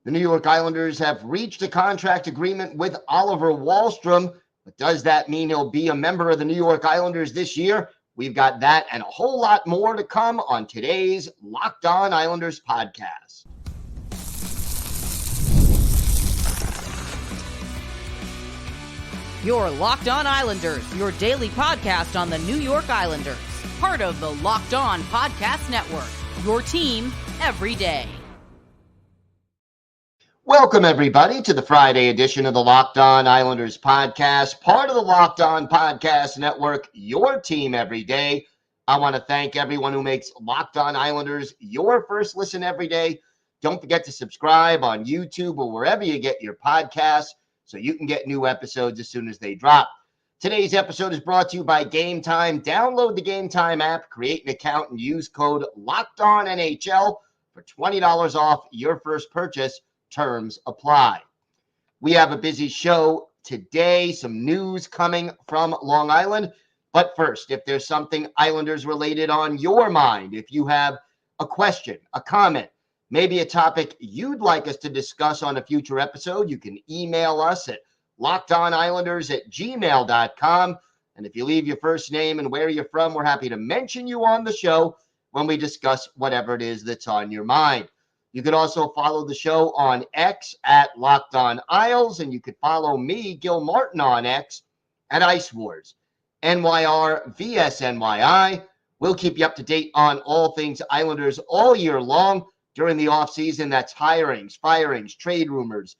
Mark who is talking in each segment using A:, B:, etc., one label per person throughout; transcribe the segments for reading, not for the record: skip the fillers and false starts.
A: The New York Islanders have reached a contract agreement with Oliver Wahlstrom, but does that mean he'll be a member of the New York Islanders this year? We've got that and a whole lot more to come on today's Locked On Islanders podcast.
B: Your Locked On Islanders, your daily podcast on the New York Islanders. Part of the Locked On Podcast Network, your team every day.
A: Welcome, everybody, to the Friday edition of the Locked On Islanders podcast, part of the Locked On Podcast Network, your team every day. I want to thank everyone who makes Locked On Islanders your first listen every day. Don't forget to subscribe on YouTube or wherever you get your podcasts so you can get new episodes as soon as they drop. Today's episode is brought to you by Game Time. Download the Game Time app, create an account, and use code LOCKEDONNHL for $20 off your first purchase. Terms apply. We have a busy show today, some news coming from Long Island. But first, if there's something Islanders related on your mind, if you have a question, a comment, maybe a topic you'd like us to discuss on a future episode, you can email us at lockedonislanders@gmail.com. And if you leave your first name and where you're from, we're happy to mention you on the show when we discuss whatever it is that's on your mind. You could also follow the show on X at Locked On Isles, and you could follow me, Gil Martin, on X at Ice Wars, NYR vs NYI. We'll keep you up to date on all things Islanders all year long during the offseason. That's hirings, firings, trade rumors,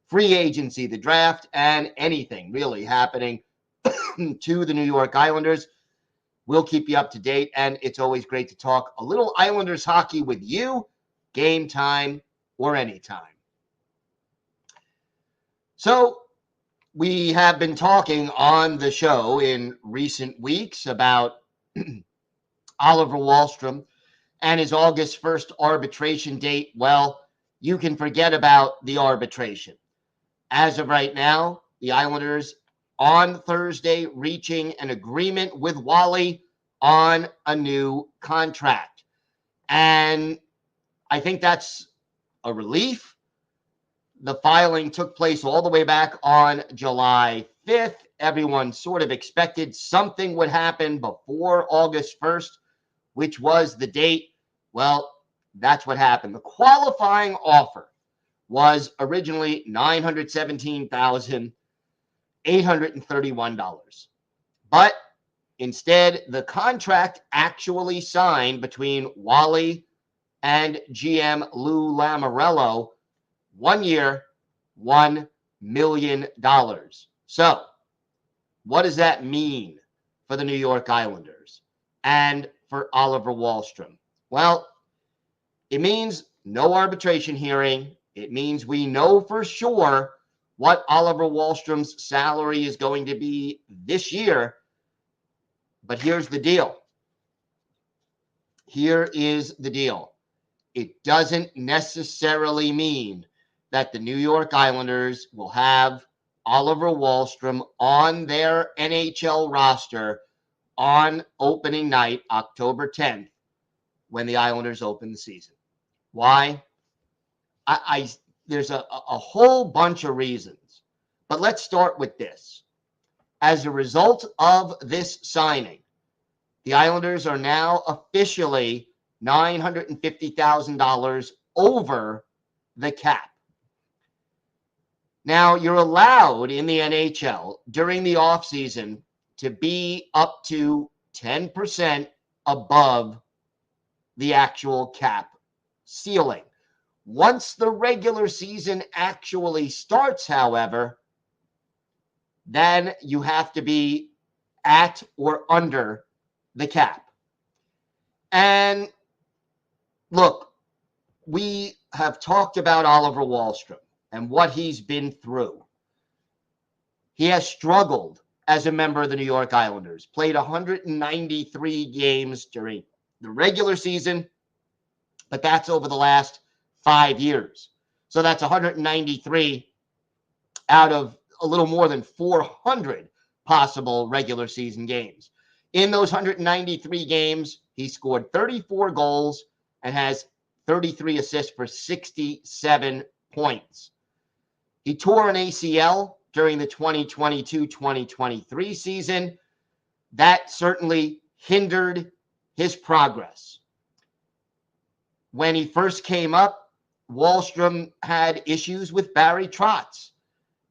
A: free agency, the draft, and anything really happening to the New York Islanders. We'll keep you up to date, and it's always great to talk a little Islanders hockey with you. Game time or anytime. So we have been talking on the show in recent weeks about Oliver Wahlstrom and his August 1st arbitration date. Well, you can forget about the arbitration. As of right now, the Islanders on Thursday reaching an agreement with Wally on a new contract. And I think that's a relief. The filing took place all the way back on July 5th. Everyone sort of expected something would happen before August 1st, which was the date. Well, that's what happened. The qualifying offer was originally $917,831. But instead, the contract actually signed between Wally and GM Lou Lamoriello, 1 year, $1 million. So, what does that mean for the New York Islanders and for Oliver Wahlstrom? Well, it means no arbitration hearing. It means we know for sure what Oliver Wahlstrom's salary is going to be this year. But here's the deal. Here is the deal. It doesn't necessarily mean that the New York Islanders will have Oliver Wahlstrom on their NHL roster on opening night, October 10th, when the Islanders open the season. Why? There's a whole bunch of reasons, but let's start with this. As a result of this signing, the Islanders are now officially $950,000 over the cap. Now, you're allowed in the NHL during the offseason to be up to 10% above the actual cap ceiling. Once the regular season actually starts, however, then you have to be at or under the cap. And look, we have talked about Oliver Wahlstrom and what he's been through. He has struggled as a member of the New York Islanders, played 193 games during the regular season, but that's over the last 5 years. So that's 193 out of a little more than 400 possible regular season games. In those 193 games, he scored 34 goals and has 33 assists for 67 points. He tore an ACL during the 2022-2023 season. That certainly hindered his progress. When he first came up, Wahlstrom had issues with Barry Trotz,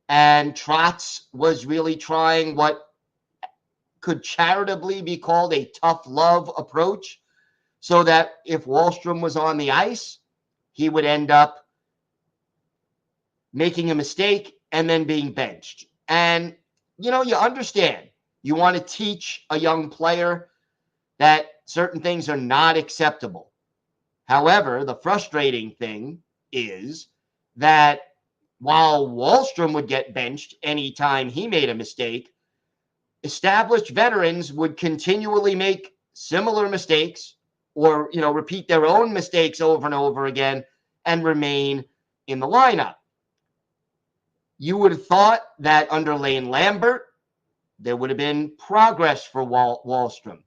A: and Trotz was really trying what could charitably be called a tough love approach, so that if Wahlstrom was on the ice, he would end up making a mistake and then being benched. And, you understand. You want to teach a young player that certain things are not acceptable. However, the frustrating thing is that while Wahlstrom would get benched anytime he made a mistake, established veterans would continually make similar mistakes or, repeat their own mistakes over and over again and remain in the lineup. You would have thought that under Lane Lambert, there would have been progress for Wahlstrom.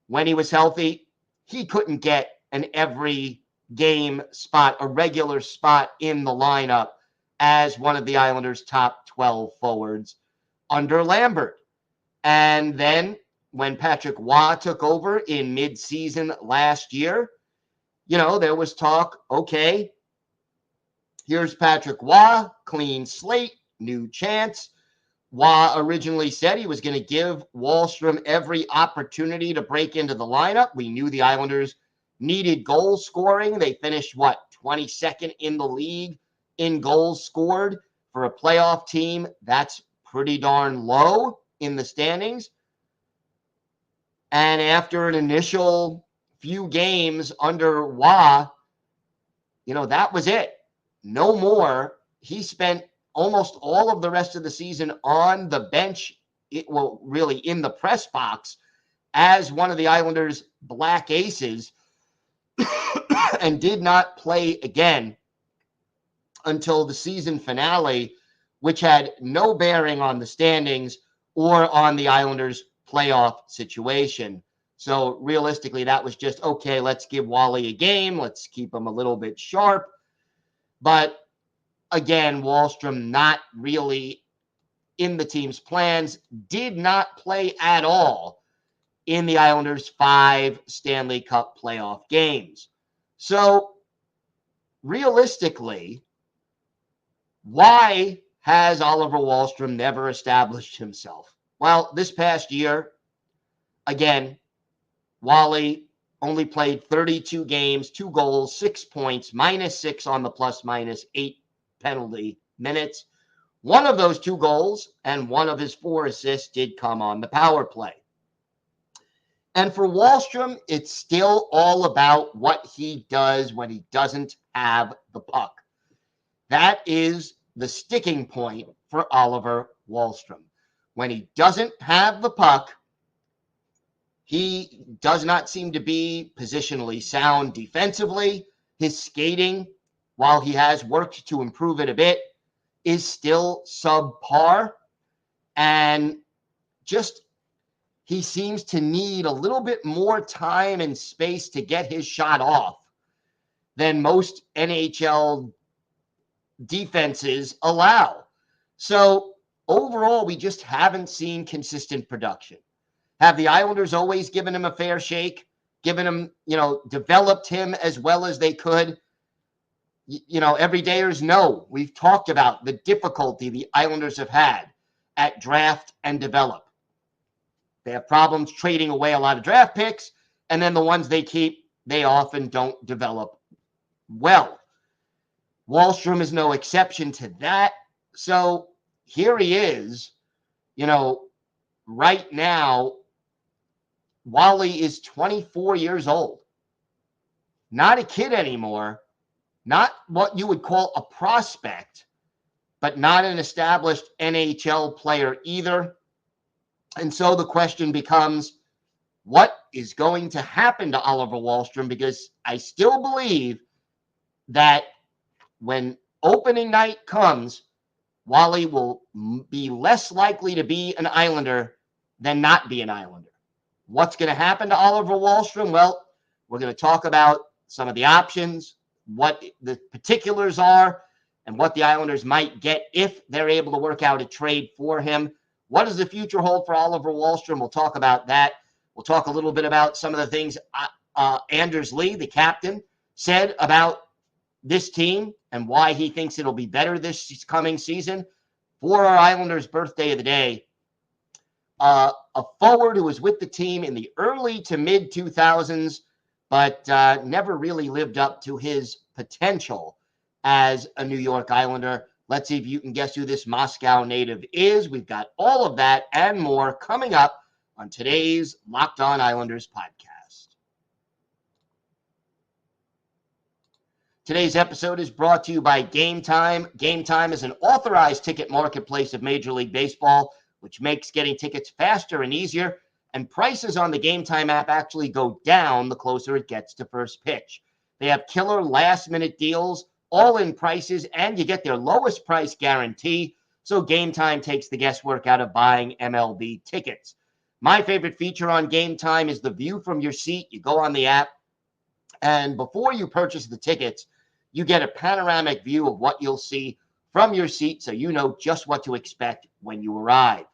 A: When he was healthy, he couldn't get an every game spot, a regular spot in the lineup as one of the Islanders' top 12 forwards under Lambert. And then when Patrick Waugh took over in midseason last year, there was talk, okay, here's Patrick Waugh, clean slate, new chance. Waugh originally said he was going to give Wahlstrom every opportunity to break into the lineup. We knew the Islanders needed goal scoring. They finished, 22nd in the league in goals scored for a playoff team. That's pretty darn low in the standings. And after an initial few games under Waugh, that was it. No more. He spent almost all of the rest of the season on the bench, really in the press box as one of the Islanders' black aces, and did not play again until the season finale, which had no bearing on the standings or on the Islanders' playoff situation. So realistically, that was just, okay, let's give Wally a game. Let's keep him a little bit sharp. But again, Wahlstrom not really in the team's plans, did not play at all in the Islanders' 5 Stanley Cup playoff games. So realistically, why has Oliver Wahlstrom never established himself? Well, this past year, again, Wally only played 32 games, 2 goals, 6 points, -6 on the +/- penalty minutes. One of those 2 goals and one of his 4 assists did come on the power play. And for Wahlstrom, it's still all about what he does when he doesn't have the puck. That is the sticking point for Oliver Wahlstrom. When he doesn't have the puck, he does not seem to be positionally sound defensively. His skating, while he has worked to improve it a bit, is still subpar. And just he seems to need a little bit more time and space to get his shot off than most NHL defenses allow. So overall, we just haven't seen consistent production. Have the Islanders always given him a fair shake, given him, developed him as well as they could? Everydayers know. We've talked about the difficulty the Islanders have had at draft and develop. They have problems trading away a lot of draft picks, and then the ones they keep, they often don't develop well. Wahlstrom is no exception to that. So here he is, right now, Wally is 24 years old. Not a kid anymore. Not what you would call a prospect, but not an established NHL player either. And so the question becomes, what is going to happen to Oliver Wahlstrom? Because I still believe that when opening night comes, Wally will be less likely to be an Islander than not be an Islander. What's going to happen to Oliver Wahlstrom? Well, we're going to talk about some of the options, what the particulars are, and what the Islanders might get if they're able to work out a trade for him. What does the future hold for Oliver Wahlstrom? We'll talk about that. We'll talk a little bit about some of the things Anders Lee, the captain, said about this team and why he thinks it'll be better this coming season. For our Islanders' birthday of the day, a forward who was with the team in the early to mid 2000s, but never really lived up to his potential as a New York Islander. Let's see if you can guess who this Moscow native is. We've got all of that and more coming up on today's Locked On Islanders podcast. Today's episode is brought to you by Game Time. Game Time is an authorized ticket marketplace of Major League Baseball, which makes getting tickets faster and easier, and prices on the Game Time app actually go down the closer it gets to first pitch. They have killer last-minute deals, all-in prices, and you get their lowest price guarantee, so Game Time takes the guesswork out of buying MLB tickets. My favorite feature on Game Time is the view from your seat. You go on the app, and before you purchase the tickets, you get a panoramic view of what you'll see from your seat so you know just what to expect when you arrive.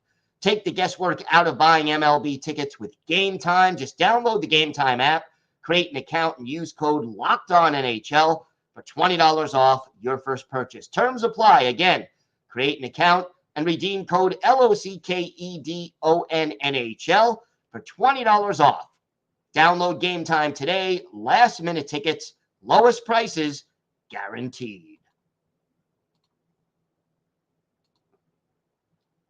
A: Take the guesswork out of buying MLB tickets with Game Time. Just download the Game Time app, create an account, and use code LOCKEDONNHL for $20 off your first purchase. Terms apply. Again, create an account and redeem code LOCKEDONNHL for $20 off. Download Game Time today. Last-minute tickets, lowest prices, guaranteed.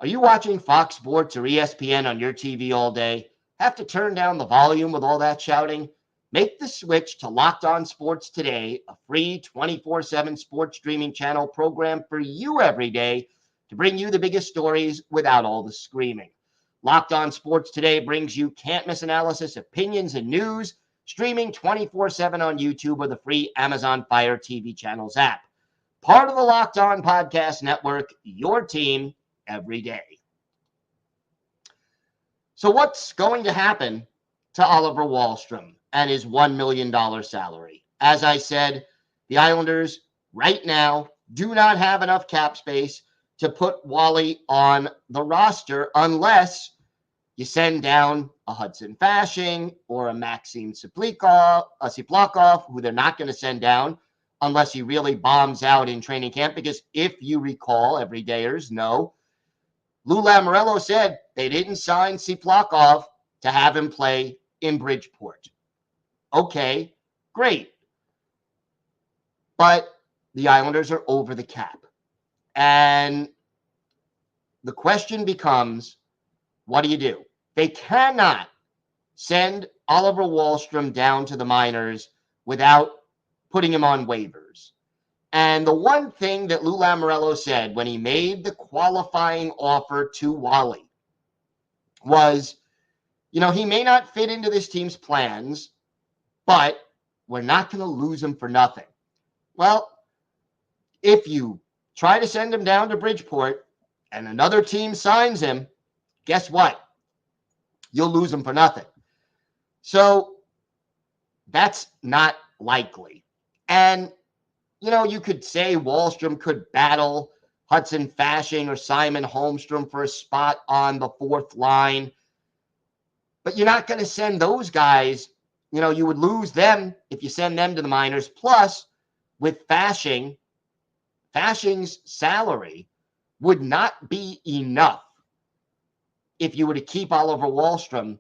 A: Are you watching Fox Sports or ESPN on your TV all day? Have to turn down the volume with all that shouting? Make the switch to Locked On Sports Today, a free 24/7 sports streaming channel program for you every day to bring you the biggest stories without all the screaming. Locked On Sports Today brings you can't-miss analysis, opinions, and news, streaming 24/7 on YouTube or the free Amazon Fire TV channels app. Part of the Locked On Podcast Network, your team every day. So what's going to happen to Oliver Wahlstrom and his $1 million salary? As I said, the Islanders right now do not have enough cap space to put Wally on the roster unless you send down a Hudson Fasching or a Maxim Siplakov, who they're not going to send down unless he really bombs out in training camp. Because if you recall, everydayers know, Lou Lamoriello said they didn't sign Siplakov to have him play in Bridgeport. Okay, great. But the Islanders are over the cap. And the question becomes, what do? They cannot send Oliver Wahlstrom down to the minors without putting him on waivers. And the one thing that Lou Lamoriello said when he made the qualifying offer to Wally was, he may not fit into this team's plans, but we're not going to lose him for nothing. Well, if you try to send him down to Bridgeport and another team signs him, guess what? You'll lose him for nothing. So that's not likely. And, you could say Wahlstrom could battle Hudson Fasching or Simon Holmstrom for a spot on the fourth line. But you're not going to send those guys. You would lose them if you send them to the minors. Plus, with Fasching's salary would not be enough if you were to keep Oliver Wahlstrom,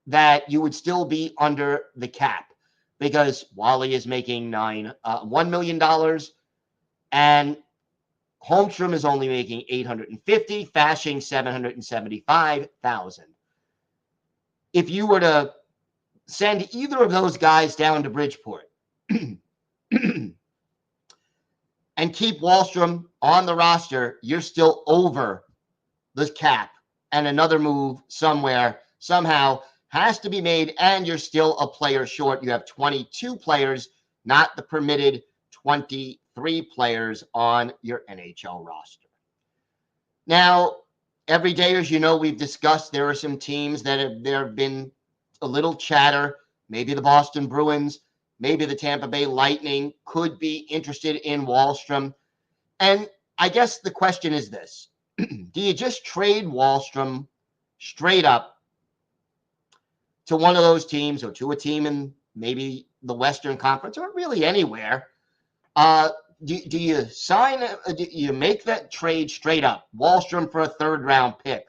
A: that you would still be under the cap because Wally is making $1 million and Holmstrom is only making $850,000, Fasching $775,000. If you were to send either of those guys down to Bridgeport and keep Wahlstrom on the roster, you're still over the cap. And another move somewhere, somehow, has to be made, and you're still a player short. You have 22 players, not the permitted 23 players on your NHL roster. Now, everydayers, we've discussed there are some teams that there have been a little chatter. Maybe the Boston Bruins, maybe the Tampa Bay Lightning could be interested in Wahlstrom. And I guess the question is this. Do you just trade Wahlstrom straight up to one of those teams or to a team in maybe the Western Conference or really anywhere? Do you sign, do you make that trade straight up? Wahlstrom for a third-round pick.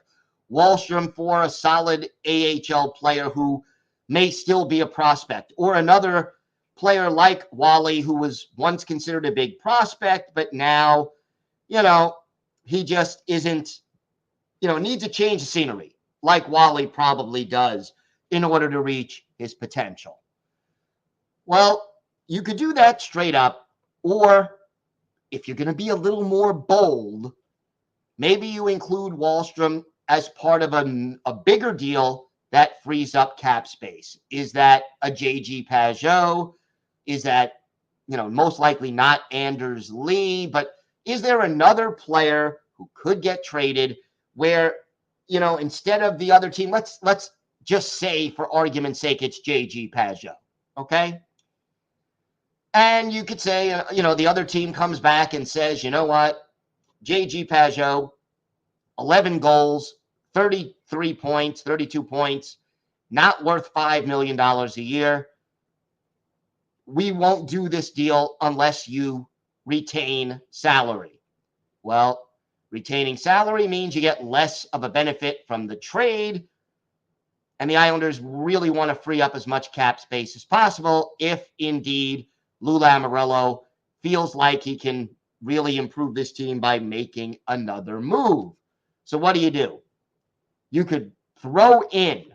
A: Wahlstrom for a solid AHL player who may still be a prospect, or another player like Wally, who was once considered a big prospect, but now, he just isn't, needs a change of scenery, like Wally probably does in order to reach his potential. Well, you could do that straight up, or if you're going to be a little more bold, maybe you include Wahlstrom as part of a bigger deal that frees up cap space. Is that a JG Pageau? Is that, most likely not Anders Lee? But is there another player who could get traded where, instead of the other team, let's just say for argument's sake, it's JG Pageau, okay? And you could say, the other team comes back and says, you know what, JG Pageau, 11 goals, 33 points, 32 points, not worth $5 million a year. We won't do this deal unless you retain salary. Well, retaining salary means you get less of a benefit from the trade, and the Islanders really want to free up as much cap space as possible if indeed Lou Lamoriello feels like he can really improve this team by making another move. So what do? You could throw in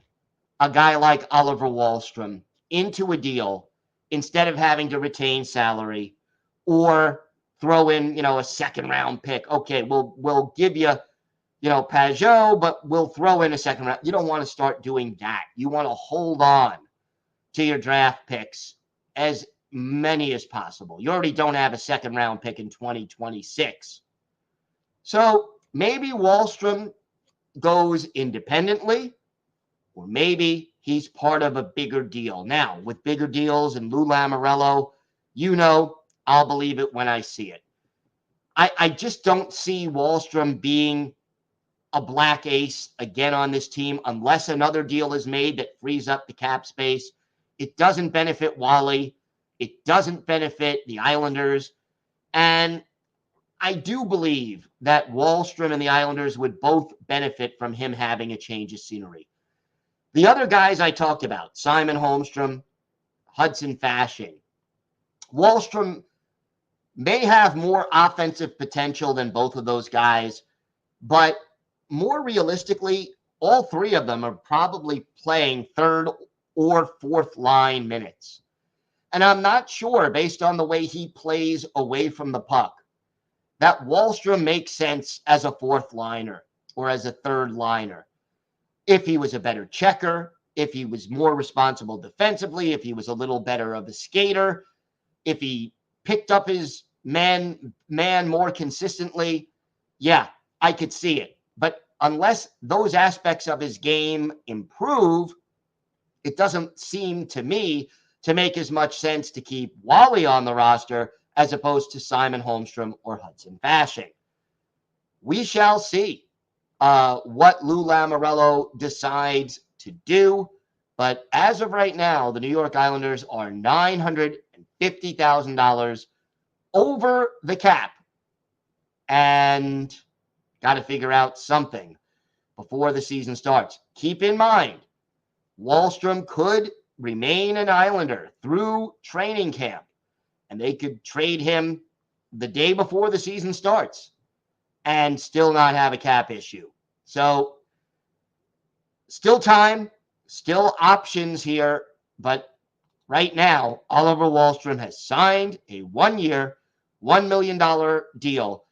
A: a guy like Oliver Wahlstrom into a deal instead of having to retain salary, or throw in, a second round pick. Okay, we'll give you, Pageau, but we'll throw in a second round. You don't want to start doing that. You want to hold on to your draft picks, as many as possible. You already don't have a second round pick in 2026. So maybe Wahlstrom goes independently, or maybe he's part of a bigger deal. Now, with bigger deals and Lou Lamoriello, I'll believe it when I see it. I just don't see Wahlstrom being a black ace again on this team unless another deal is made that frees up the cap space. It doesn't benefit Wally. It doesn't benefit the Islanders. And I do believe that Wahlstrom and the Islanders would both benefit from him having a change of scenery. The other guys I talked about, Simon Holmstrom, Hudson Fasching, Wahlstrom may have more offensive potential than both of those guys, but more realistically, all three of them are probably playing third or fourth line minutes. And I'm not sure, based on the way he plays away from the puck, that Wahlstrom makes sense as a fourth liner or as a third liner. If he was a better checker, if he was more responsible defensively, if he was a little better of a skater, if he picked up his man more consistently, yeah, I could see it. But unless those aspects of his game improve, it doesn't seem to me to make as much sense to keep Wally on the roster as opposed to Simon Holmstrom or Hudson Fasching. We shall see what Lou Lamoriello decides to do. But as of right now, the New York Islanders are $950,000 over the cap. And got to figure out something before the season starts. Keep in mind, Wahlstrom could remain an Islander through training camp, and they could trade him the day before the season starts and still not have a cap issue. So still time, still options here, but right now, Oliver Wahlstrom has signed a 1-year, $1 million deal.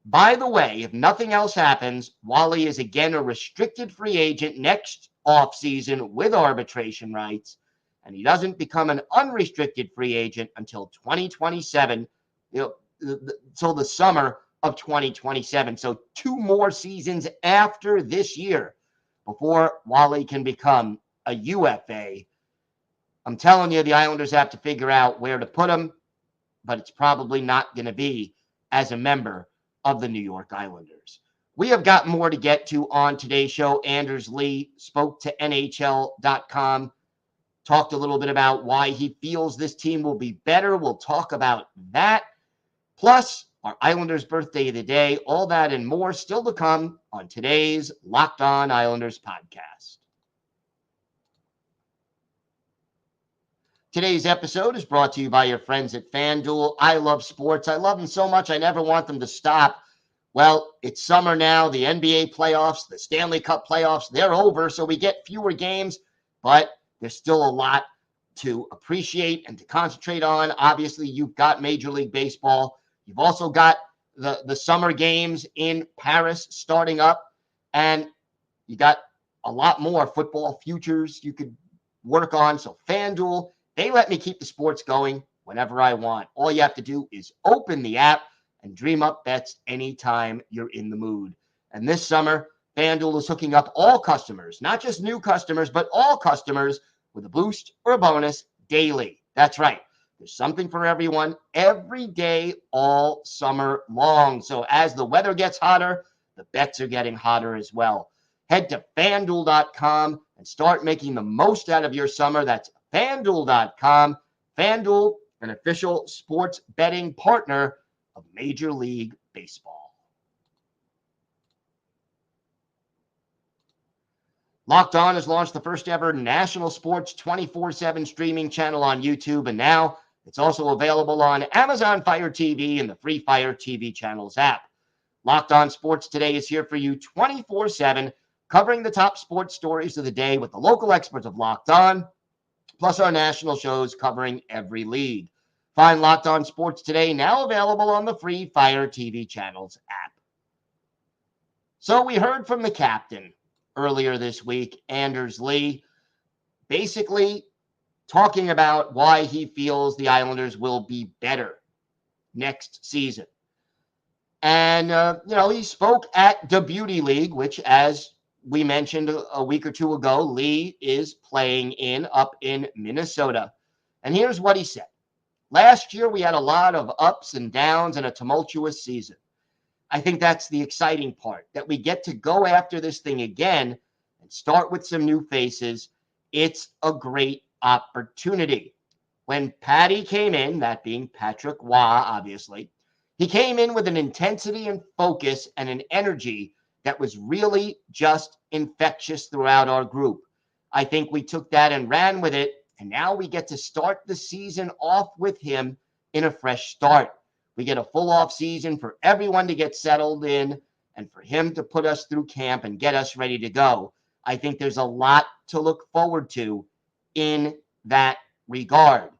A: By the way, if nothing else happens, Wally is again a restricted free agent next offseason with arbitration rights, and he doesn't become an unrestricted free agent until 2027, until the summer of 2027. So 2 more seasons after this year before Wally can become a UFA. I'm telling you, the Islanders have to figure out where to put him, but it's probably not going to be as a member of the New York Islanders. We have got more to get to on today's show. Anders Lee spoke to NHL.com, talked a little bit about why he feels this team will be better. We'll talk about that. Plus, our Islanders birthday of the day, all that and more still to come on today's Locked On Islanders podcast. Today's episode is brought to you by your friends at FanDuel. I love sports. I love them so much, I never want them to stop. Well, it's summer now. The NBA playoffs, the Stanley Cup playoffs, they're over, so we get fewer games, but there's still a lot to appreciate and to concentrate on. Obviously, you've got Major League Baseball. You've also got the summer games in Paris starting up, and you got a lot more football futures you could work on. So FanDuel, they let me keep the sports going whenever I want. All you have to do is open the app and dream up bets anytime you're in the mood. And this summer, FanDuel is hooking up all customers, not just new customers, but all customers with a boost or a bonus daily. That's right. There's something for everyone every day, all summer long. So as the weather gets hotter, the bets are getting hotter as well. Head to FanDuel.com and start making the most out of your summer. That's FanDuel.com. FanDuel, an official sports betting partner of Major League Baseball. Locked On has launched the first ever national sports 24/7 streaming channel on YouTube, and now it's also available on Amazon Fire TV and the free Fire TV channels app. Locked On Sports Today is here for you 24/7, covering the top sports stories of the day with the local experts of Locked On, plus our national shows covering every league. Find Locked On Sports Today now available on the free Fire TV channels app. So we heard from the captain earlier this week, Anders Lee, basically talking about why he feels the Islanders will be better next season. And, he spoke at the Beauty League, which, as we mentioned a week or two ago, Lee is playing up in Minnesota. And here's what he said. Last year, we had a lot of ups and downs and a tumultuous season. I think that's the exciting part, that we get to go after this thing again and start with some new faces. It's a great opportunity. When Patty came in, that being Patrick Waugh, obviously, he came in with an intensity and focus and an energy that was really just infectious throughout our group. I think we took that and ran with it, and now we get to start the season off with him in a fresh start. We get a full off season for everyone to get settled in and for him to put us through camp and get us ready to go. I think there's a lot to look forward to in that regard.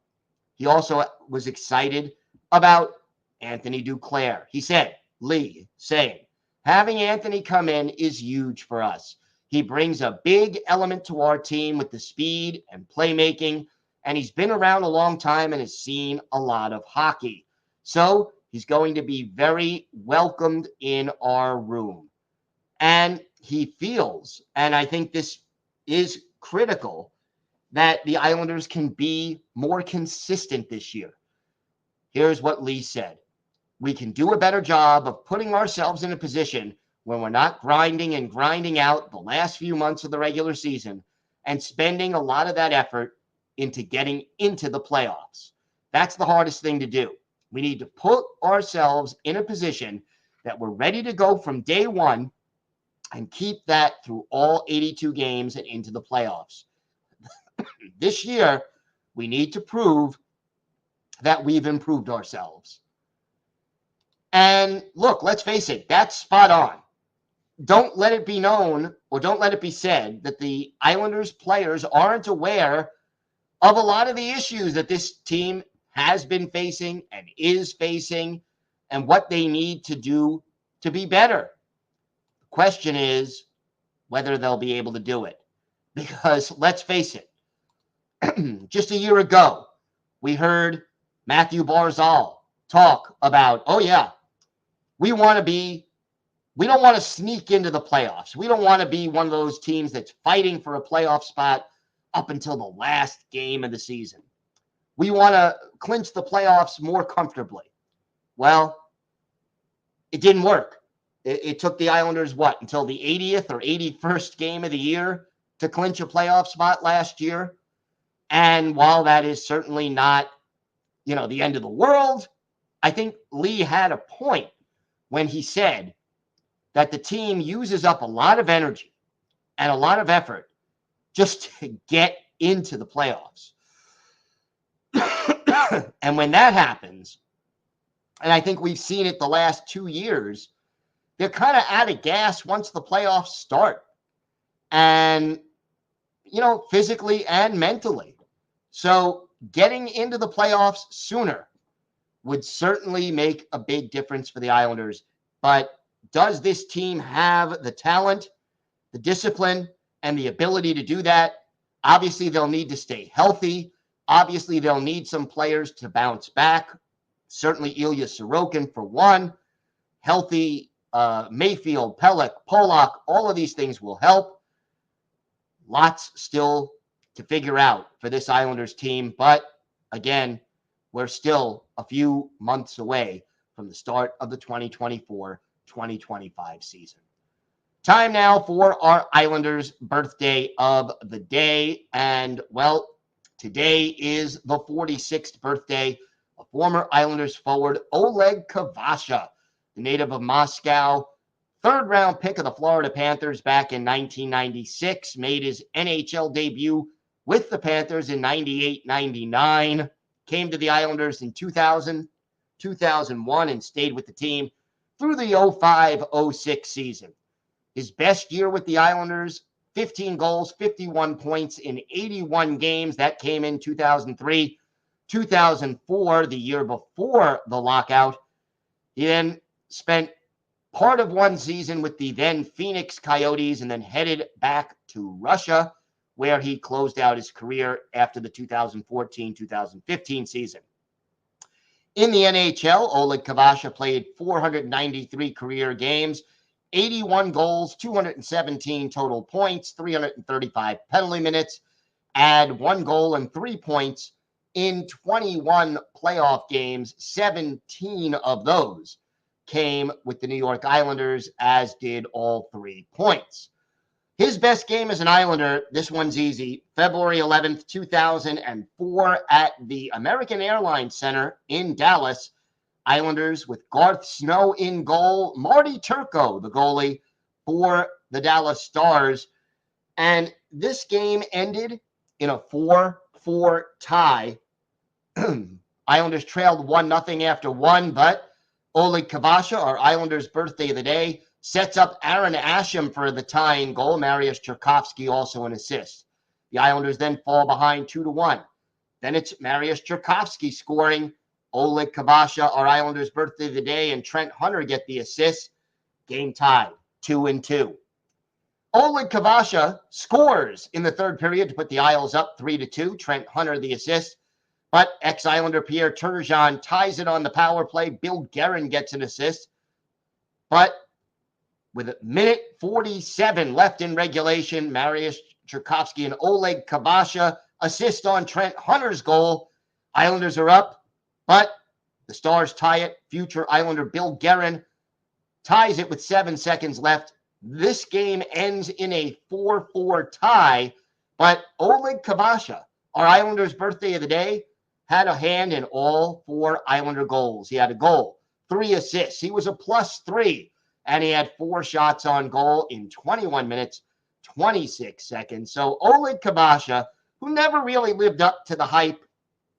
A: He also was excited about Anthony Duclair. He said, Lee saying, having Anthony come in is huge for us. He brings a big element to our team with the speed and playmaking, and he's been around a long time and has seen a lot of hockey. So he's going to be very welcomed in our room. And he feels, and I think this is critical, that the Islanders can be more consistent this year. Here's what Lee said. We can do a better job of putting ourselves in a position when we're not grinding out the last few months of the regular season and spending a lot of that effort into getting into the playoffs. That's the hardest thing to do. We need to put ourselves in a position that we're ready to go from day one and keep that through all 82 games and into the playoffs. This year, we need to prove that we've improved ourselves. And look, let's face it, that's spot on. Don't let it be known or don't let it be said that the Islanders players aren't aware of a lot of the issues that this team has been facing and is facing and what they need to do to be better. The question is whether they'll be able to do it. Because let's face it, just a year ago, we heard Matthew Barzal talk about, we don't want to sneak into the playoffs. We don't want to be one of those teams that's fighting for a playoff spot up until the last game of the season. We want to clinch the playoffs more comfortably. Well, it didn't work. It took the Islanders, until the 80th or 81st game of the year to clinch a playoff spot last year. And while that is certainly not, the end of the world, I think Lee had a point when he said that the team uses up a lot of energy and a lot of effort just to get into the playoffs. And when that happens, and I think we've seen it the last 2 years, they're kind of out of gas once the playoffs start. And, physically and mentally. So getting into the playoffs sooner would certainly make a big difference for the Islanders. But does this team have the talent, the discipline, and the ability to do that? Obviously, they'll need to stay healthy. Obviously, they'll need some players to bounce back. Certainly, Ilya Sorokin, for one. Healthy Mayfield, Pelech, Polak, all of these things will help. Lots still to figure out for this Islanders team. But again, we're still a few months away from the start of the 2024-2025 season. Time now for our Islanders birthday of the day. And, well, today is the 46th birthday of former Islanders forward Oleg Kvasha, the native of Moscow. Third-round pick of the Florida Panthers back in 1996, made his NHL debut with the Panthers in 98-99, came to the Islanders in 2000, 2001, and stayed with the team through the 05-06 season. His best year with the Islanders, 15 goals, 51 points in 81 games. That came in 2003, 2004, the year before the lockout. He then spent part of one season with the then Phoenix Coyotes and then headed back to Russia, where he closed out his career after the 2014-2015 season. In the NHL, Oleg Kvasha played 493 career games, 81 goals, 217 total points, 335 penalty minutes, add 1 goal and 3 points in 21 playoff games. 17 of those came with the New York Islanders, as did all 3 points. His best game as an Islander, this one's easy, February 11th, 2004 at the American Airlines Center in Dallas. Islanders with Garth Snow in goal, Marty Turco, the goalie for the Dallas Stars. And this game ended in a 4-4 tie. Islanders trailed 1-0 after 1, but Oleg Kvasha, our Islanders' birthday of the day, sets up Aaron Asham for the tying goal. Mariusz Cherkovsky also an assist. The Islanders then fall behind 2-1. Then it's Mariusz Cherkovsky scoring. Oleg Kvasha, our Islanders' birthday of the day, and Trent Hunter get the assist. Game tied, 2-2. Oleg Kvasha scores in the third period to put the Isles up 3-2. Trent Hunter the assist. But ex-Islander Pierre Turgeon ties it on the power play. Bill Guerin gets an assist. But with a minute 47 left in regulation, Mariusz Cherkovsky and Oleg Kvasha assist on Trent Hunter's goal. Islanders are up, but the Stars tie it. Future Islander Bill Guerin ties it with 7 seconds left. This game ends in a 4-4 tie, but Oleg Kvasha, our Islanders' birthday of the day, had a hand in all 4 Islander goals. He had a goal, 3 assists. He was a +3, and he had 4 shots on goal in 21 minutes, 26 seconds. So Oleg Kvasha, who never really lived up to the hype,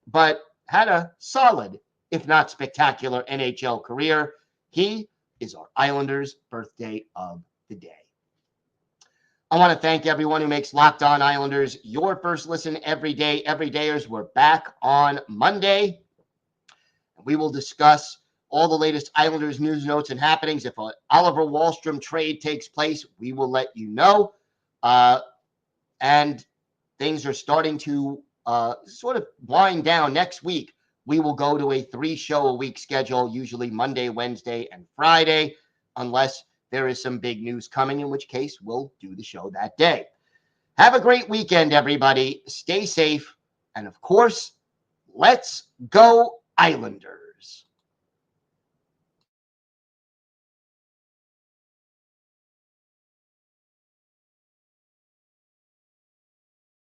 A: but had a solid, if not spectacular, NHL career, he is our Islanders' birthday of the day. I want to thank everyone who makes Locked On Islanders your first listen every day. Everydayers, we're back on Monday. We will discuss all the latest Islanders news, notes, and happenings. If an Oliver Wahlstrom trade takes place, we will let you know. And things are starting to sort of wind down. Next week, we will go to a 3-show-a-week schedule, usually Monday, Wednesday, and Friday, unless there is some big news coming, in which case we'll do the show that day. Have a great weekend, everybody. Stay safe. And, of course, let's go Islanders.